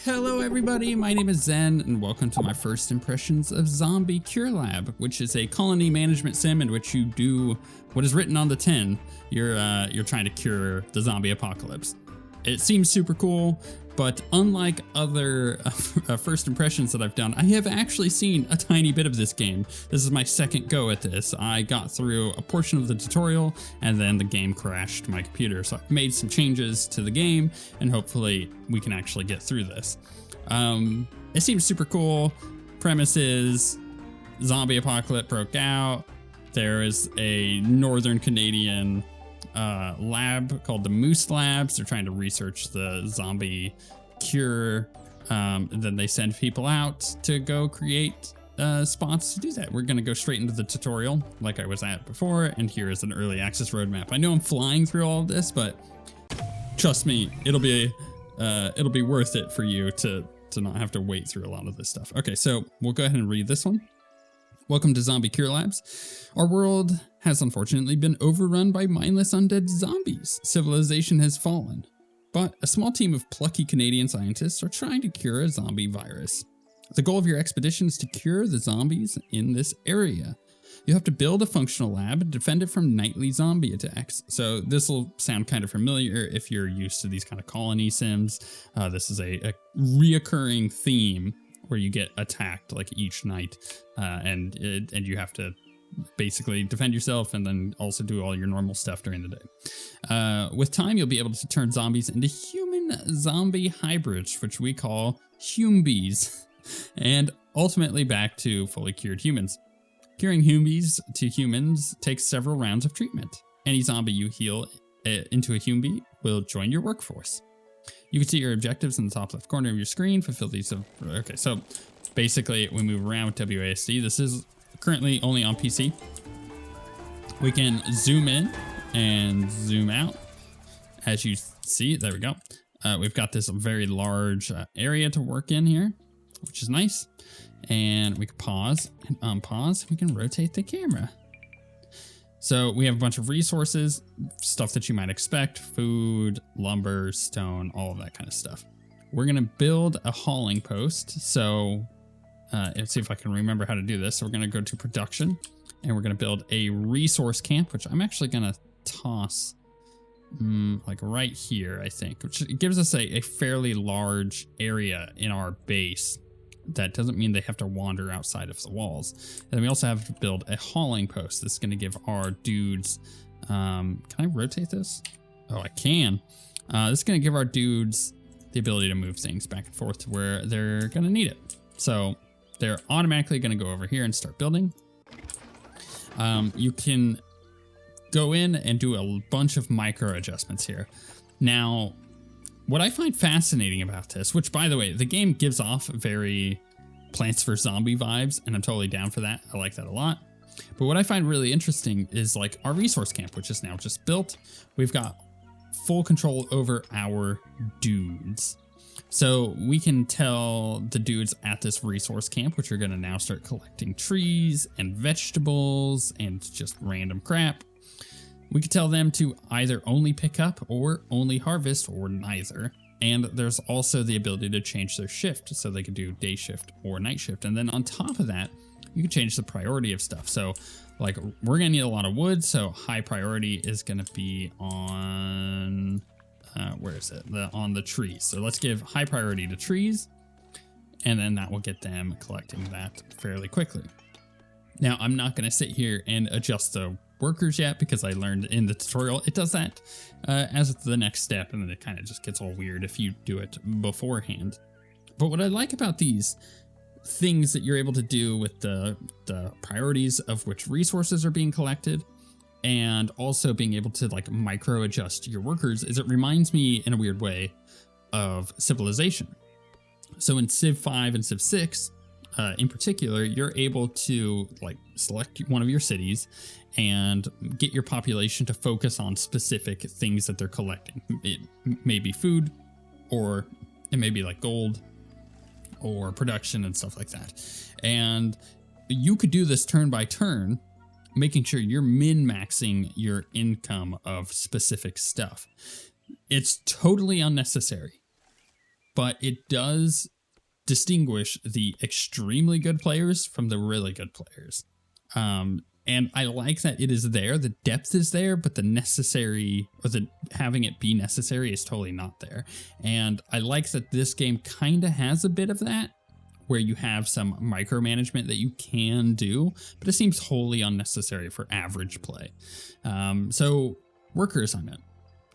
Hello everybody, my name is Zen and welcome to my first impressions of Zombie Cure Lab, which is a colony management sim in which you do what is written on the tin. You're trying to cure the zombie apocalypse. It seems super cool, but unlike other first impressions that I've done, I have actually seen a tiny bit of this game. This is my second go at this. I got through a portion of the tutorial and then the game crashed my computer. So I've made some changes to the game and hopefully we can actually get through this. It seems super cool. Premise is zombie apocalypse broke out. There is a northern Canadian lab called the Moose Labs. They're trying to research the zombie cure. Then they send people out to go create spots to do that. We're going to go straight into the tutorial like I was at before, and here is an early access roadmap. I know I'm flying through all of this, but trust me, it'll be worth it for you to not have to wait through a lot of this stuff. Okay, so we'll go ahead and read this one. Welcome to Zombie Cure Labs. Our world has unfortunately been overrun by mindless undead zombies. Civilization has fallen. But a small team of plucky Canadian scientists are trying to cure a zombie virus. The goal of your expedition is to cure the zombies in this area. You have to build a functional lab and defend it from nightly zombie attacks. So this will sound kind of familiar if you're used to these kind of colony sims. This is a reoccurring theme where you get attacked like each night, and you have to basically defend yourself and then also do all your normal stuff during the day. With time, you'll be able to turn zombies into human-zombie hybrids, which we call humbies, and ultimately back to fully cured humans. Curing humbies to humans takes several rounds of treatment. Any zombie you heal into a humbie will join your workforce. You can see your objectives in the top left corner of your screen. Fulfill these. Okay, so basically we move around with WASD. This is currently only on PC. We can zoom in and zoom out. As you see, there we go. We've got this very large area to work in here, which is nice. And we can pause and unpause. We can rotate the camera. So we have a bunch of resources, stuff that you might expect, food, lumber, stone, all of that kind of stuff. We're going to build a hauling post. So let's see if I can remember how to do this. So we're going to go to production and we're going to build a resource camp, which I'm actually going to toss like right here, I think, which gives us a fairly large area in our base. That doesn't mean they have to wander outside of the walls. And we also have to build a hauling post. This is going to give our dudes, can I rotate this? Oh, I can. This is going to give our dudes the ability to move things back and forth to where they're going to need it. So they're automatically going to go over here and start building. You can go in and do a bunch of micro adjustments here. Now, what I find fascinating about this, which by the way, the game gives off very Plants vs. Zombie vibes, and I'm totally down for that. I like that a lot. But what I find really interesting is like our resource camp, which is now just built. We've got full control over our dudes. So we can tell the dudes at this resource camp, which are going to now start collecting trees and vegetables and just random crap. We could tell them to either only pick up or only harvest or neither. And there's also the ability to change their shift so they could do day shift or night shift. And then on top of that, you can change the priority of stuff. So like we're going to need a lot of wood. So high priority is going to be on, where is it? On the trees. So let's give high priority to trees. And then that will get them collecting that fairly quickly. Now, I'm not going to sit here and adjust the workers yet because I learned in the tutorial it does that as the next step, and then it kind of just gets all weird if you do it beforehand. But what I like about these things that you're able to do with the priorities of which resources are being collected and also being able to like micro adjust your workers is it reminds me in a weird way of Civilization. So in Civ 5 and Civ 6 in particular, you're able to like select one of your cities and get your population to focus on specific things that they're collecting. It may be food, or it may be like gold or production and stuff like that. And you could do this turn by turn, making sure you're min-maxing your income of specific stuff. It's totally unnecessary. but it does distinguish the extremely good players from the really good players. And I like that it is there. The depth is there, but the necessary, or the having it be necessary, is totally not there. And I like that this game kind of has a bit of that, where you have some micromanagement that you can do, but it seems wholly unnecessary for average play. So worker assignment.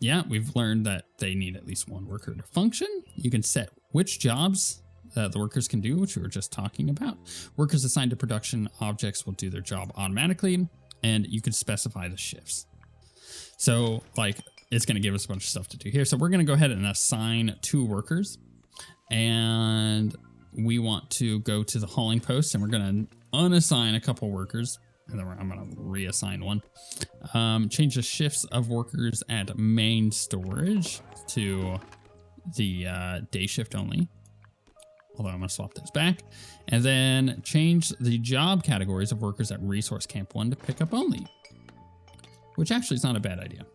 Yeah, we've learned that they need at least one worker to function. You can set which jobs the workers can do, which we were just talking about. Workers assigned to production objects will do their job automatically, and you can specify the shifts. So like, it's going to give us a bunch of stuff to do here. So we're going to go ahead and assign 2 workers, and we want to go to the hauling post, and we're going to unassign a couple workers, and then I'm going to reassign one. Change the shifts of workers at main storage to the day shift only. Although I'm going to swap those back. And then change the job categories of workers at Resource Camp 1 to pickup only, which actually is not a bad idea.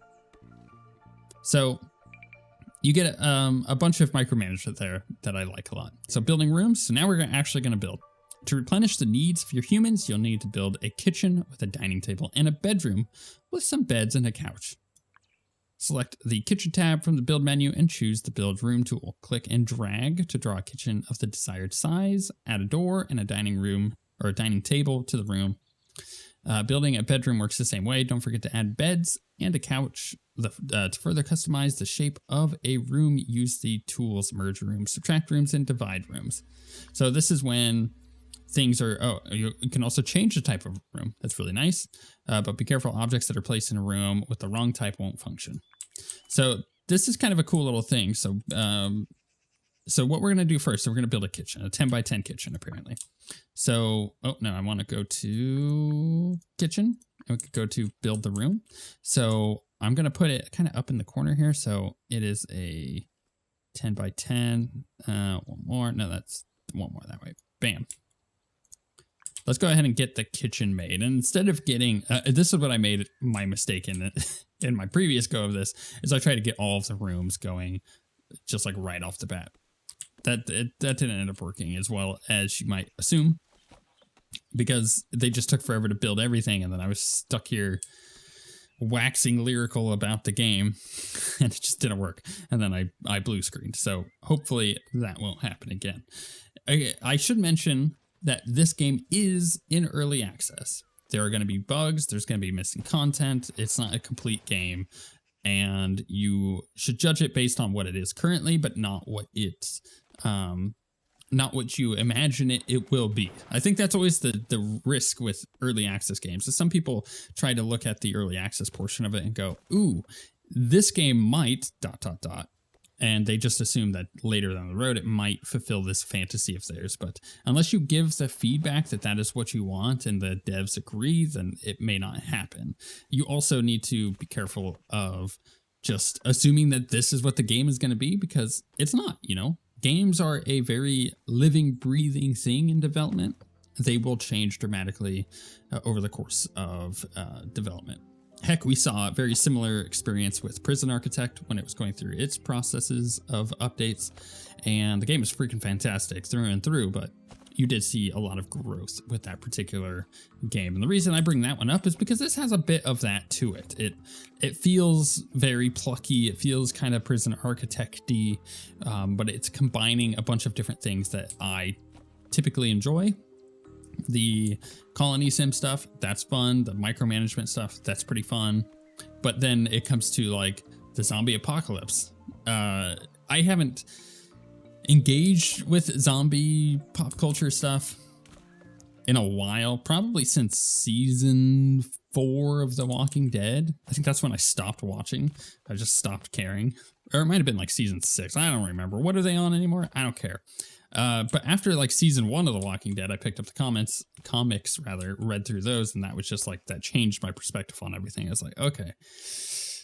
So you get a bunch of micromanagement there that I like a lot. So building rooms. So now we're actually going to build. To replenish the needs of your humans, you'll need to build a kitchen with a dining table and a bedroom with some beds and a couch. Select the kitchen tab from the build menu and choose the build room tool. Click and drag to draw a kitchen of the desired size. Add a door and a dining room or a dining table to the room. Building a bedroom works the same way. Don't forget to add beds and a couch. To further customize the shape of a room, use the tools merge rooms, subtract rooms, and divide rooms. So this is when things are, you can also change the type of room. That's really nice. But be careful, objects that are placed in a room with the wrong type won't function. So this is kind of a cool little thing. So what we're going to do first, so we're going to build a kitchen, a 10 by 10 kitchen, apparently. So, I want to go to kitchen, and we could go to build the room. So I'm going to put it kind of up in the corner here. So it is a 10 by 10, one more. No, that's one more that way. Bam. Let's go ahead and get the kitchen made. And instead of getting, this is what I made my mistake in in my previous go of this, is I tried to get all of the rooms going just like right off the bat. That didn't end up working as well as you might assume, because they just took forever to build everything. And then I was stuck here waxing lyrical about the game and it just didn't work. And then I blue screened. So hopefully that won't happen again. I should mention that this game is in early access. There are going to be bugs. There's going to be missing content. It's not a complete game, and you should judge it based on what it is currently, but not what it's, not what you imagine it will be. I think that's always the risk with early access games. Is some people try to look at the early access portion of it and go, "Ooh, this game might ... And they just assume that later down the road, it might fulfill this fantasy of theirs. But unless you give the feedback that that is what you want and the devs agree, then it may not happen. You also need to be careful of just assuming that this is what the game is going to be, because it's not, Games are a very living, breathing thing in development. They will change dramatically over the course of development. Heck, we saw a very similar experience with Prison Architect when it was going through its processes of updates, and the game is freaking fantastic through and through, but you did see a lot of growth with that particular game. And the reason I bring that one up is because this has a bit of that to it. It feels very plucky. It feels kind of Prison Architect-y, but it's combining a bunch of different things that I typically enjoy. The colony sim stuff, that's fun. The micromanagement stuff, that's pretty fun. But then it comes to like the zombie apocalypse. I haven't engaged with zombie pop culture stuff in a while, probably since season 4 of The Walking Dead. I think that's when I stopped watching. I just stopped caring. Or it might have been like season 6. I don't remember. What are they on anymore? I don't care. But after like season 1 of The Walking Dead, I picked up the comics, read through those, and that was just like, that changed my perspective on everything. I was like, okay,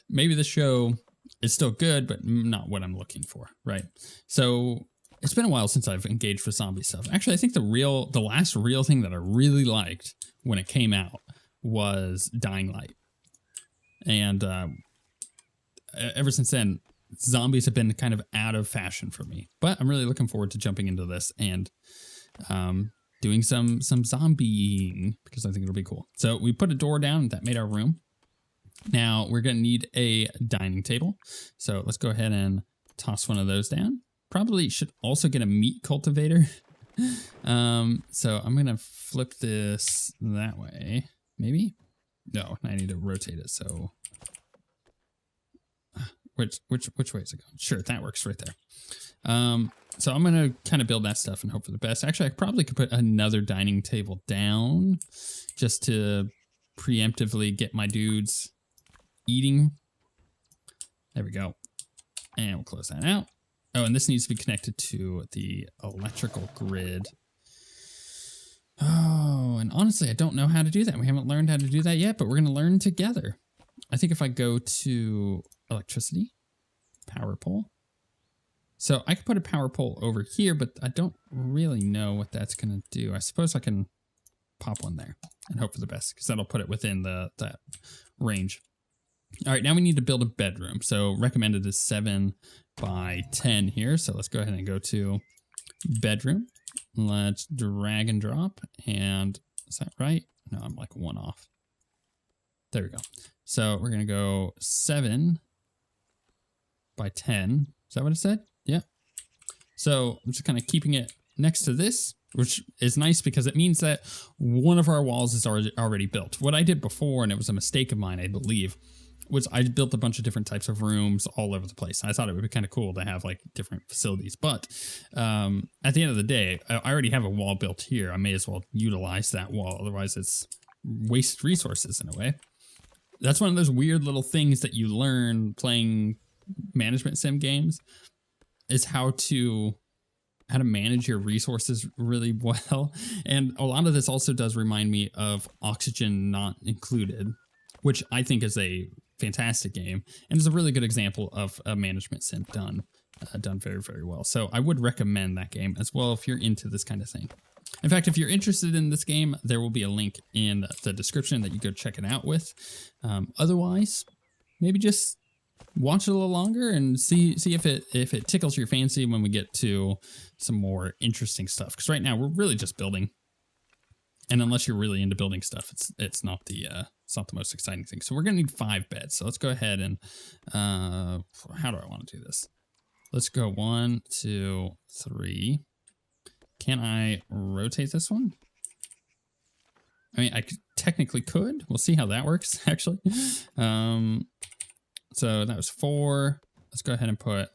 maybe the show is still good, but not what I'm looking for, right? So it's been a while since I've engaged with zombie stuff. Actually, I think the last real thing that I really liked when it came out was Dying Light. And ever since then, zombies have been kind of out of fashion for me. But I'm really looking forward to jumping into this and doing some zombieing, because I think it'll be cool. So we put a door down that made our room. Now we're going to need a dining table. So let's go ahead and toss one of those down. Probably should also get a meat cultivator. So I'm going to flip this that way. Maybe? No, I need to rotate it. So which way is it going? Sure, that works right there. So I'm going to kind of build that stuff and hope for the best. Actually, I probably could put another dining table down just to preemptively get my dudes eating. There we go. And we'll close that out. Oh, and this needs to be connected to the electrical grid. Oh, and honestly, I don't know how to do that. We haven't learned how to do that yet, but we're going to learn together. I think if I go to electricity, power pole. So I could put a power pole over here, but I don't really know what that's going to do. I suppose I can pop one there and hope for the best, because that'll put it within that range. All right, now we need to build a bedroom. So recommended is 7 by 10 here. So let's go ahead and go to bedroom. Let's drag and drop. And is that right? No, I'm like 1 off. There we go. So we're going to go 7 by 10. Is that what it said? Yeah. So I'm just kind of keeping it next to this, which is nice because it means that one of our walls is already built. What I did before, and it was a mistake of mine, I believe, was I built a bunch of different types of rooms all over the place. I thought it would be kind of cool to have like different facilities. But at the end of the day, I already have a wall built here. I may as well utilize that wall. Otherwise, it's wasted resources in a way. That's one of those weird little things that you learn playing management sim games, is how to manage your resources really well. And a lot of this also does remind me of Oxygen Not Included, which I think is a fantastic game and is a really good example of a management sim done very, very well. So I would recommend that game as well if you're into this kind of thing. In fact, if you're interested in this game, there will be a link in the description that you go check it out with. Otherwise, maybe just watch it a little longer and see if it tickles your fancy when we get to some more interesting stuff. Because right now we're really just building, and unless you're really into building stuff, it's not the most exciting thing. So we're gonna need 5 beds. So let's go ahead and how do I want to do this? Let's go 1, 2, 3. Can I rotate this one? I mean, I technically could. We'll see how that works, actually. So that was 4. Let's go ahead and put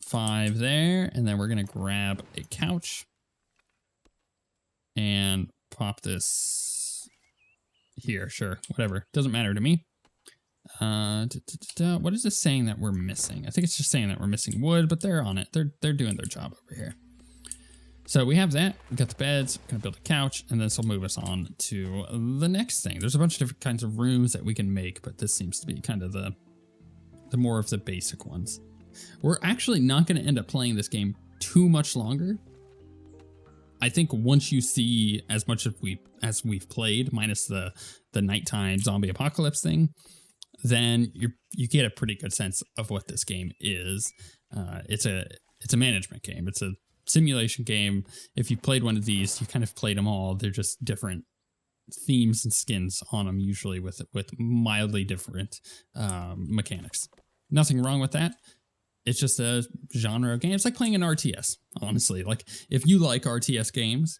5 there. And then we're going to grab a couch and pop this here. Sure, whatever. Doesn't matter to me. What is this saying that we're missing? I think it's just saying that we're missing wood, but they're on it. They're doing their job over here. So we have that. We got the beds. We're going to build a couch, and this will move us on to the next thing. There's a bunch of different kinds of rooms that we can make, but this seems to be kind of the more of the basic ones. We're actually not going to end up playing this game too much longer. I think once you see as much as we've played, minus the nighttime zombie apocalypse thing, then you get a pretty good sense of what this game is. It's a management game. It's a simulation game. If you played one of these, you kind of played them all. They're just different themes and skins on them, usually with mildly different mechanics. Nothing wrong with that. It's just a genre of game. It's like playing an RTS, honestly. Like, if you like RTS games,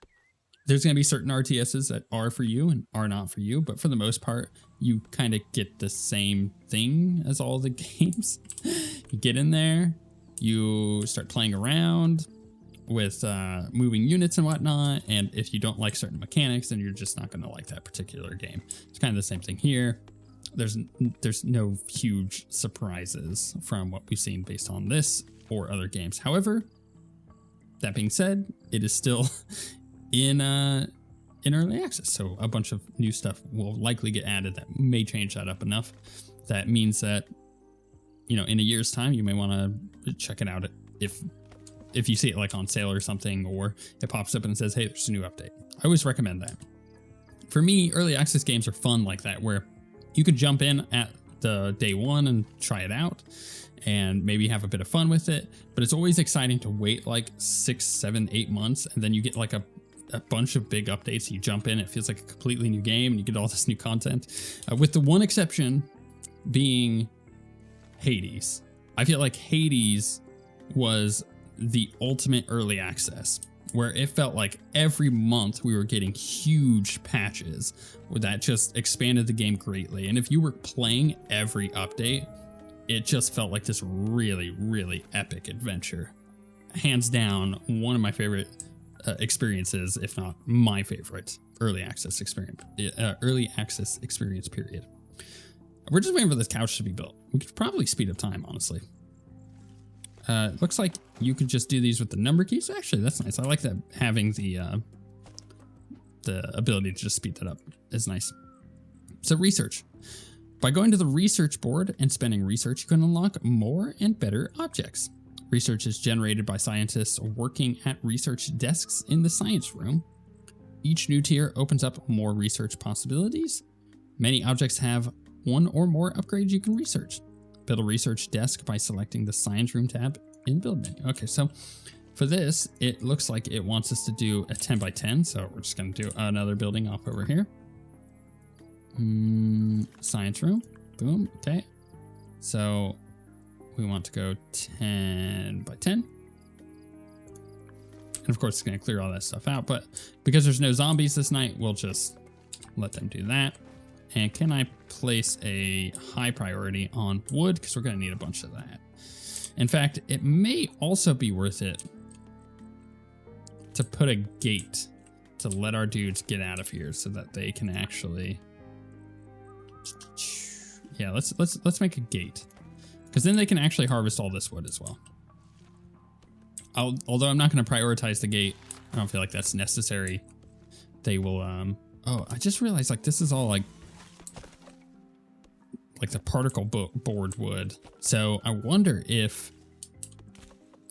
there's going to be certain RTSs that are for you and are not for you. But for the most part, you kind of get the same thing as all the games. You get in there, you start playing around with moving units and whatnot. And if you don't like certain mechanics, then you're just not going to like that particular game. It's kind of the same thing here. There's no huge surprises from what we've seen based on this or other games. However, that being said, it is still in early access, so a bunch of new stuff will likely get added that may change that up enough. That means that, you know, in a year's time, you may want to check it out if you see it like on sale or something, or it pops up and says, hey, there's a new update. I always recommend that. For me, early access games are fun like that, where you could jump in at the day one and try it out and maybe have a bit of fun with it. But it's always exciting to wait like 6, 7, 8 months, and then you get like a bunch of big updates. You jump in, it feels like a completely new game, and you get all this new content. With the one exception being Hades. I feel like Hades was the ultimate early access, where it felt like every month we were getting huge patches that just expanded the game greatly. And if you were playing every update, it just felt like this really, really epic adventure. Hands down, one of my favorite experiences, if not my favorite, early access experience. Period. We're just waiting for this couch to be built. We could probably speed up time, honestly. Looks like you could just do these with the number keys. Actually, that's nice. I like that having the ability to just speed that up is nice. So research. By going to the research board and spending research, you can unlock more and better objects. Research is generated by scientists working at research desks in the science room. Each new tier opens up more research possibilities. Many objects have one or more upgrades you can research. Build a research desk by selecting the science room tab in the build menu. Okay, so for this, it looks like it wants us to do a 10 by 10. So we're just going to do another building off over here. Science room. Boom. Okay. So we want to go 10 by 10. And of course, it's going to clear all that stuff out. But because there's no zombies this night, we'll just let them do that. And can I place a high priority on wood? Because we're going to need a bunch of that. In fact, it may also be worth it to put a gate to let our dudes get out of here so that they can actually... Yeah, let's make a gate. Because then they can actually harvest all this wood as well. Although I'm not going to prioritize the gate. I don't feel like that's necessary. They will... Oh, I just realized like this is all like the particle board wood. So I wonder if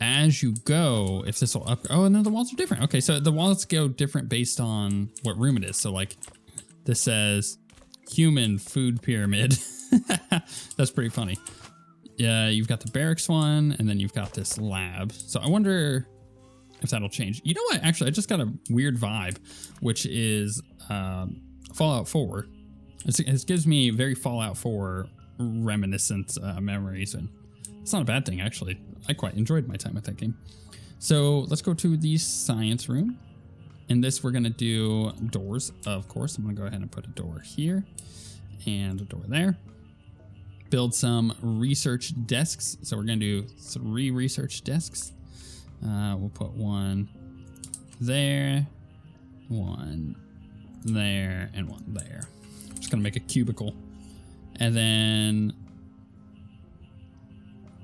as you go, if this will up... Oh, and then the walls are different. Okay, so the walls go different based on what room it is. So like this says human food pyramid. That's pretty funny. Yeah, you've got the barracks one, and then you've got this lab. So I wonder if that'll change. You know what? Actually, I just got a weird vibe, which is Fallout 4. It gives me very Fallout 4 reminiscent memories, and it's not a bad thing, actually. I quite enjoyed my time with that game. So let's go to the science room. In this, we're going to do doors, of course. I'm going to go ahead and put a door here and a door there. Build some research desks. So we're going to do 3 research desks. We'll put one there, one there, and one there. Just going to make a cubicle. And then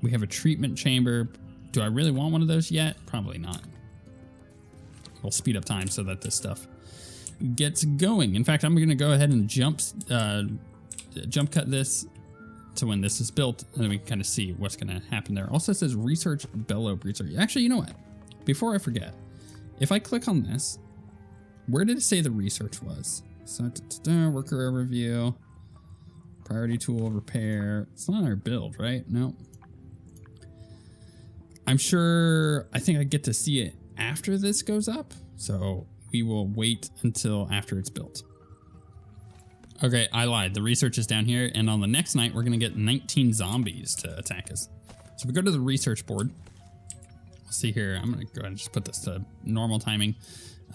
we have a treatment chamber. Do I really want one of those yet? Probably not. We'll speed up time so that this stuff gets going. In fact, I'm going to go ahead and jump cut this to when this is built, and then we can kind of see what's going to happen there. Also, it says research bellow breather. Actually, you know what? Before I forget, if I click on this, where did it say the research was? So, worker overview, priority tool, repair. It's not our build, right? No. I'm sure, I think I get to see it after this goes up. So we will wait until after it's built. Okay, I lied. The research is down here, and on the next night, we're going to get 19 zombies to attack us. So we go to the research board. We'll see here. I'm going to go ahead and just put this to normal timing.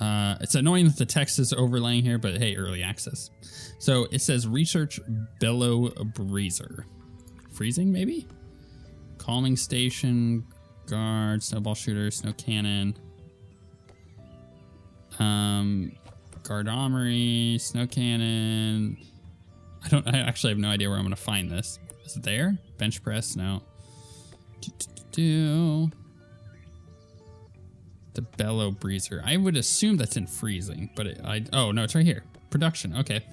It's annoying that the text is overlaying here, but hey, early access. So it says research bellow breezer. Freezing, maybe? Calming station, guard, snowball shooter, snow cannon. Guard armory, snow cannon. I actually have no idea where I'm gonna find this. Is it there? Bench press? No. The bellow breezer. I would assume that's in freezing, but oh no, it's right here. Production. Okay.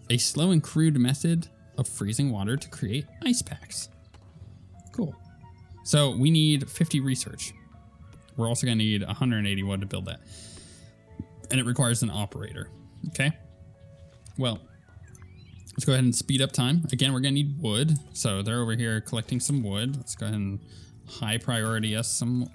A slow and crude method of freezing water to create ice packs. Cool. So we need 50 research. We're also gonna need 180 wood to build that. And it requires an operator. Okay. Well, Let's go ahead and speed up time. Again, we're gonna need wood. So they're over here collecting some wood. Let's go ahead and high priority us some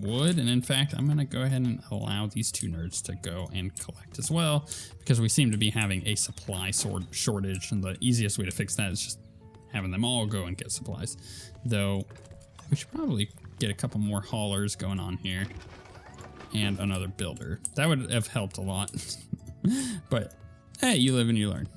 wood. And in fact, I'm gonna go ahead and allow these two nerds to go and collect as well, because we seem to be having a supply shortage, and the easiest way to fix that is just having them all go and get supplies. Though we should probably get a couple more haulers going on here and another builder. That would have helped a lot. But hey, you live and you learn.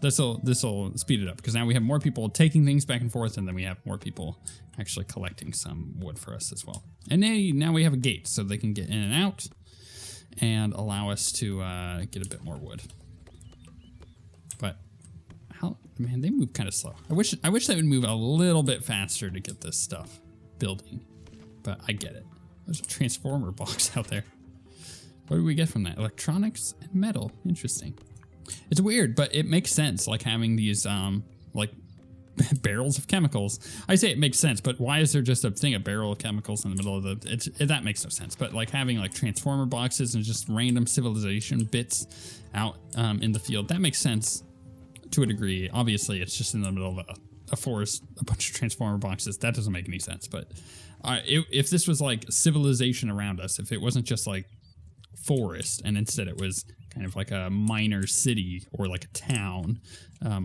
This'll speed it up, because now we have more people taking things back and forth, and then we have more people actually collecting some wood for us as well. And now we have a gate, so they can get in and out and allow us to get a bit more wood. But man, they move kind of slow. I wish they would move a little bit faster to get this stuff building, but I get it. There's a transformer box out there. What do we get from that? Electronics and metal. Interesting. It's weird, but it makes sense, like having these like barrels of chemicals. I say it makes sense, but why is there just a barrel of chemicals in the middle of that makes no sense. But like having like transformer boxes and just random civilization bits out in the field, that makes sense to a degree. Obviously, it's just in the middle of a forest, a bunch of transformer boxes. That doesn't make any sense. But if this was like civilization around us, if it wasn't just like forest, and instead it was kind of like a minor city or like a town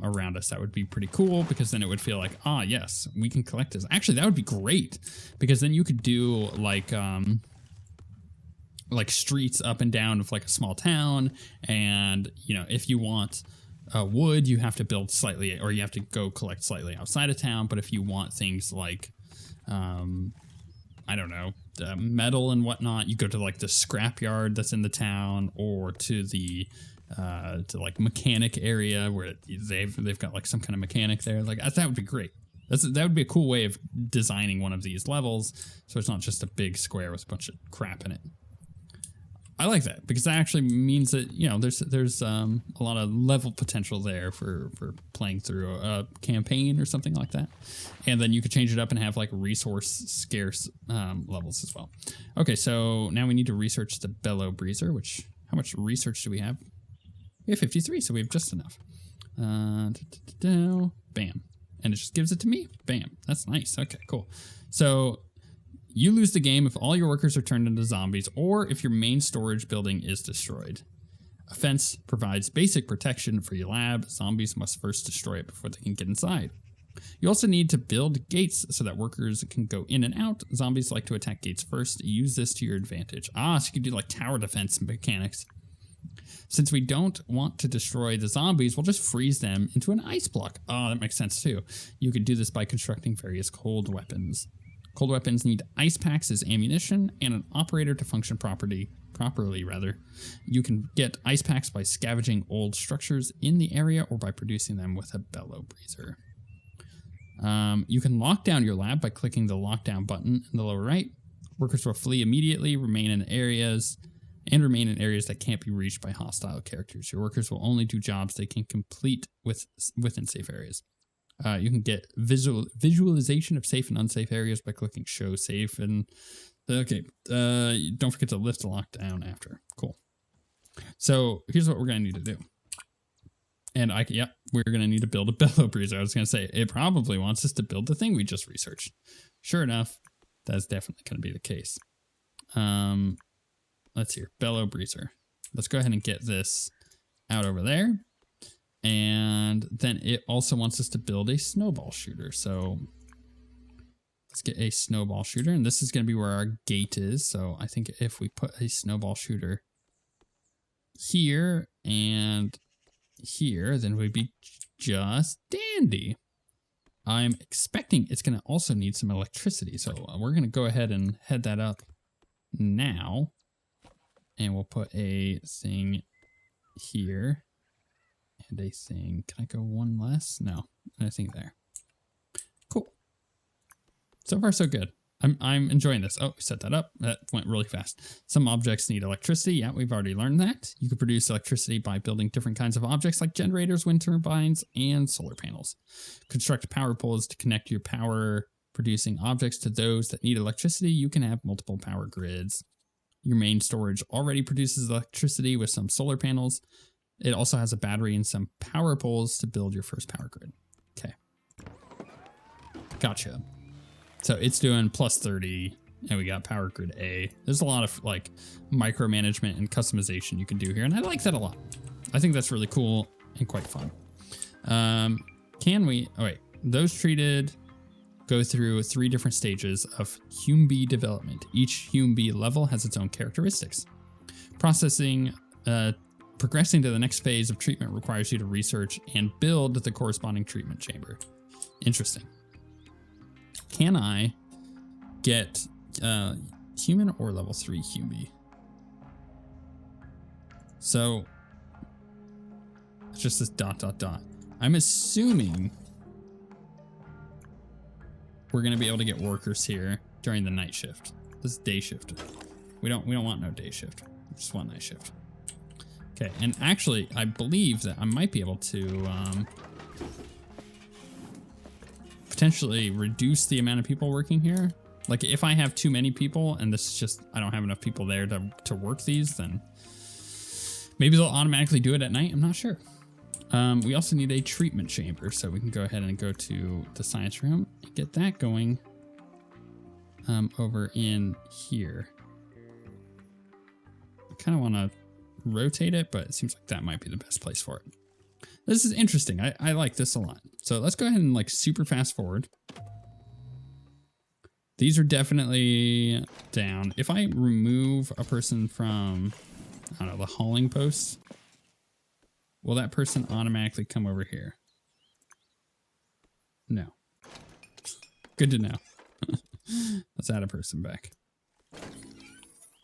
around us, that would be pretty cool, because then it would feel like, yes, we can collect this. Actually, that would be great, because then you could do like streets up and down of like a small town, and if you want wood, you have to build slightly, or you have to go collect slightly outside of town. But if you want things like I don't know, metal and whatnot, you go to like the scrapyard that's in the town, or to the to like mechanic area where they've got like some kind of mechanic there. Like that would be great. That would be a cool way of designing one of these levels, so it's not just a big square with a bunch of crap in it. I like that, because that actually means that there's a lot of level potential there for playing through a campaign or something like that. And then you could change it up and have like resource scarce levels as well. Okay, so now we need to research the bellow breezer. How much research do we have? We have 53, so we have just enough. Bam, and it just gives it to me. Bam, that's nice. Okay, cool. So you lose the game if all your workers are turned into zombies, or if your main storage building is destroyed. A fence provides basic protection for your lab. Zombies must first destroy it before they can get inside. You also need to build gates so that workers can go in and out. Zombies like to attack gates first. Use this to your advantage. So you can do like tower defense mechanics. Since we don't want to destroy the zombies, we'll just freeze them into an ice block. That makes sense too. You could do this by constructing various cold weapons. Cold weapons need ice packs as ammunition and an operator to function properly. You can get ice packs by scavenging old structures in the area, or by producing them with a bellow breezer. You can lock down your lab by clicking the lockdown button in the lower right. Workers will flee immediately, remain in areas that can't be reached by hostile characters. Your workers will only do jobs they can complete within safe areas. You can get visualization of safe and unsafe areas by clicking show safe. And don't forget to lift the lockdown after. Cool. So here's what we're going to need to do. And we're going to need to build a bellow breezer. I was going to say, it probably wants us to build the thing we just researched. Sure enough, that's definitely going to be the case. Let's see here. Bellow breezer. Let's go ahead and get this out over there. And then it also wants us to build a snowball shooter. So let's get a snowball shooter. And this is going to be where our gate is. So I think if we put a snowball shooter here and here, then we'd be just dandy. I'm expecting it's going to also need some electricity. So we're going to go ahead and head that up now. And we'll put a thing here. And a thing. Can I go one less? No. And a thing there. Cool. So far, so good. I'm enjoying this. Oh, set that up. That went really fast. Some objects need electricity. Yeah, we've already learned that. You can produce electricity by building different kinds of objects like generators, wind turbines, and solar panels. Construct power poles to connect your power producing objects to those that need electricity. You can have multiple power grids. Your main storage already produces electricity with some solar panels. It also has a battery and some power poles to build your first power grid. Okay. Gotcha. So it's doing plus 30, and we got power grid A. There's a lot of like micromanagement and customization you can do here, and I like that a lot. I think that's really cool and quite fun. Can we, oh wait, those treated go through 3 different stages of HumeBee development. Each HumeBee level has its own characteristics. Progressing to the next phase of treatment requires you to research and build the corresponding treatment chamber. Interesting. Can I get human or level 3 HumeBee? So it's just this ... I'm assuming we're gonna be able to get workers here during the night shift. This is day shift. We don't want no day shift. We just want night shift. Okay, and actually, I believe that I might be able to potentially reduce the amount of people working here. Like if I have too many people and this is just, I don't have enough people there to work these, then maybe they'll automatically do it at night. I'm not sure. We also need a treatment chamber, so we can go ahead and go to the science room and get that going over in here. I kind of want to rotate it, but it seems like that might be the best place for it. This is interesting. I like this a lot. So let's go ahead and like super fast forward. These are definitely down. If I remove a person from, I don't know, the hauling post, will that person automatically come over here? No. Good to know. Let's add a person back.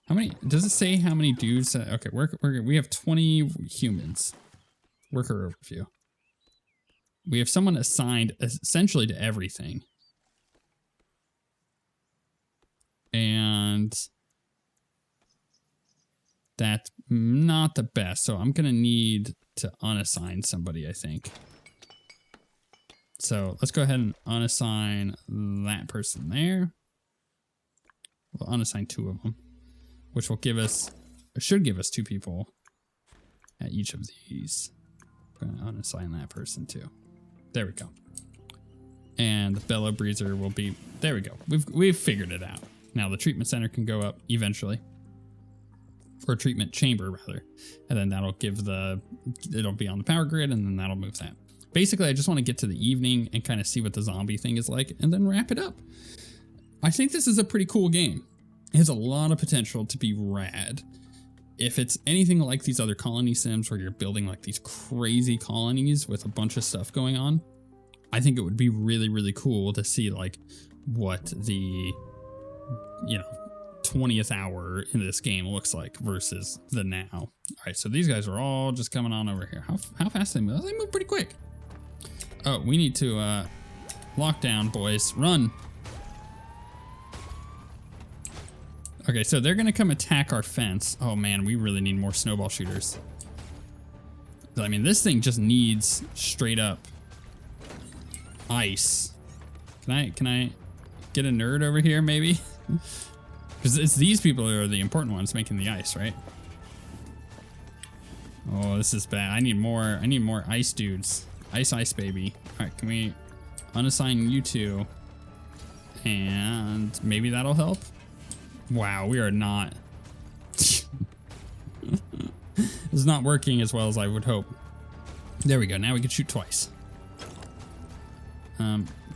How many, does it say how many dudes? Okay, we have 20 humans. Worker overview. We have someone assigned essentially to everything. And that's not the best. So I'm going to need to unassign somebody, I think. So let's go ahead and unassign that person there. We'll unassign 2 of them, which will give us, or should give us 2 people at each of these. I'm going to unassign that person too. There we go. And the bellow breezer will be, there we go. We've figured it out. Now the treatment center can go up eventually. Or treatment chamber rather. And then that'll give it'll be on the power grid and then that'll move that. Basically, I just want to get to the evening and kind of see what the zombie thing is like and then wrap it up. I think this is a pretty cool game. It has a lot of potential to be rad. If it's anything like these other colony sims where you're building like these crazy colonies with a bunch of stuff going on, I think it would be really, really cool to see like what the, 20th hour in this game looks like versus the now. All right, so these guys are all just coming on over here. How fast they move? They move pretty quick. Oh, we need to lock down, boys. Run. Okay, so they're gonna come attack our fence. Oh man, we really need more snowball shooters. I mean, this thing just needs straight up ice. Can I get a nerd over here maybe? Because it's these people who are the important ones making the ice, right? Oh, this is bad. I need more ice dudes. Ice baby. All right, can we unassign you 2? And maybe that'll help. Wow, we are not. This is not working as well as I would hope. There we go. Now we can shoot twice.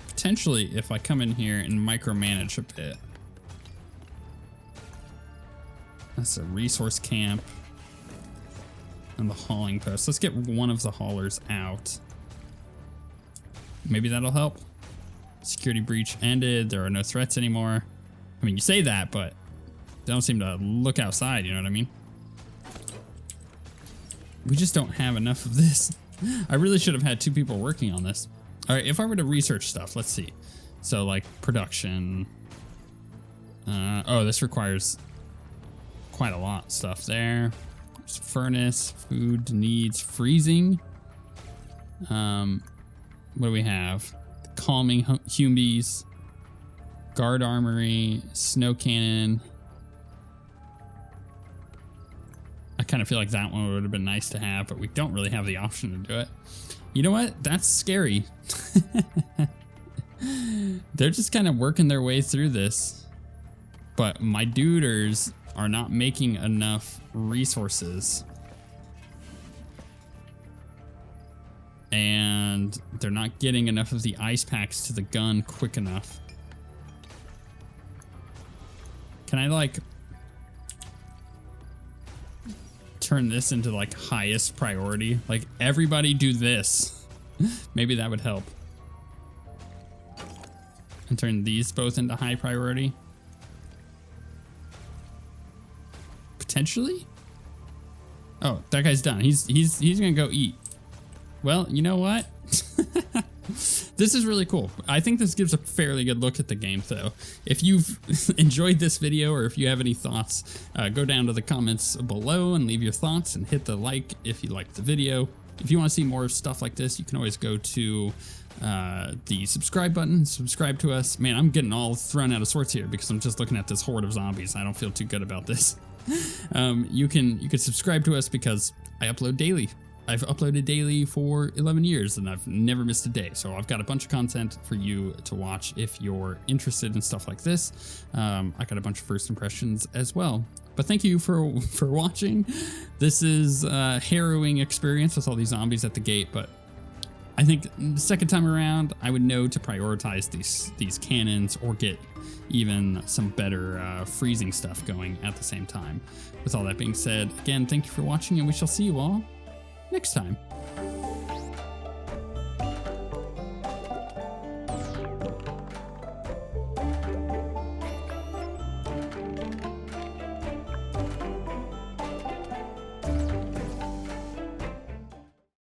Potentially, if I come in here and micromanage a bit. That's a resource camp. And the hauling post. Let's get one of the haulers out. Maybe that'll help. Security breach ended. There are no threats anymore. I mean, you say that, but they don't seem to look outside, you know what I mean? We just don't have enough of this. I really should have had 2 people working on this. All right, if I were to research stuff, let's see. So like production. Oh, this requires quite a lot of stuff there. There's furnace, food needs, freezing. What do we have? Calming HumeBees, guard armory, snow cannon. I kind of feel like that one would have been nice to have, but we don't really have the option to do it. You know what? That's scary. They're just kind of working their way through this, but my duders are not making enough resources. And they're not getting enough of the ice packs to the gun quick enough. Can I like turn this into like highest priority? Like everybody do this. Maybe that would help. And turn these both into high priority. Potentially? Oh, that guy's done. He's gonna go eat. Well, you know what? This is really cool. I think this gives a fairly good look at the game, though. If you've enjoyed this video or if you have any thoughts, go down to the comments below and leave your thoughts and hit the like if you liked the video. If you want to see more stuff like this, you can always go to the subscribe button, subscribe to us. Man, I'm getting all thrown out of sorts here because I'm just looking at this horde of zombies. I don't feel too good about this. You can subscribe to us because I upload daily. I've uploaded daily for 11 years and I've never missed a day. So I've got a bunch of content for you to watch if you're interested in stuff like this. I got a bunch of first impressions as well. But thank you for watching. This is a harrowing experience with all these zombies at the gate, but I think the second time around, I would know to prioritize these cannons or get even some better freezing stuff going at the same time. With all that being said, again, thank you for watching and we shall see you all next time.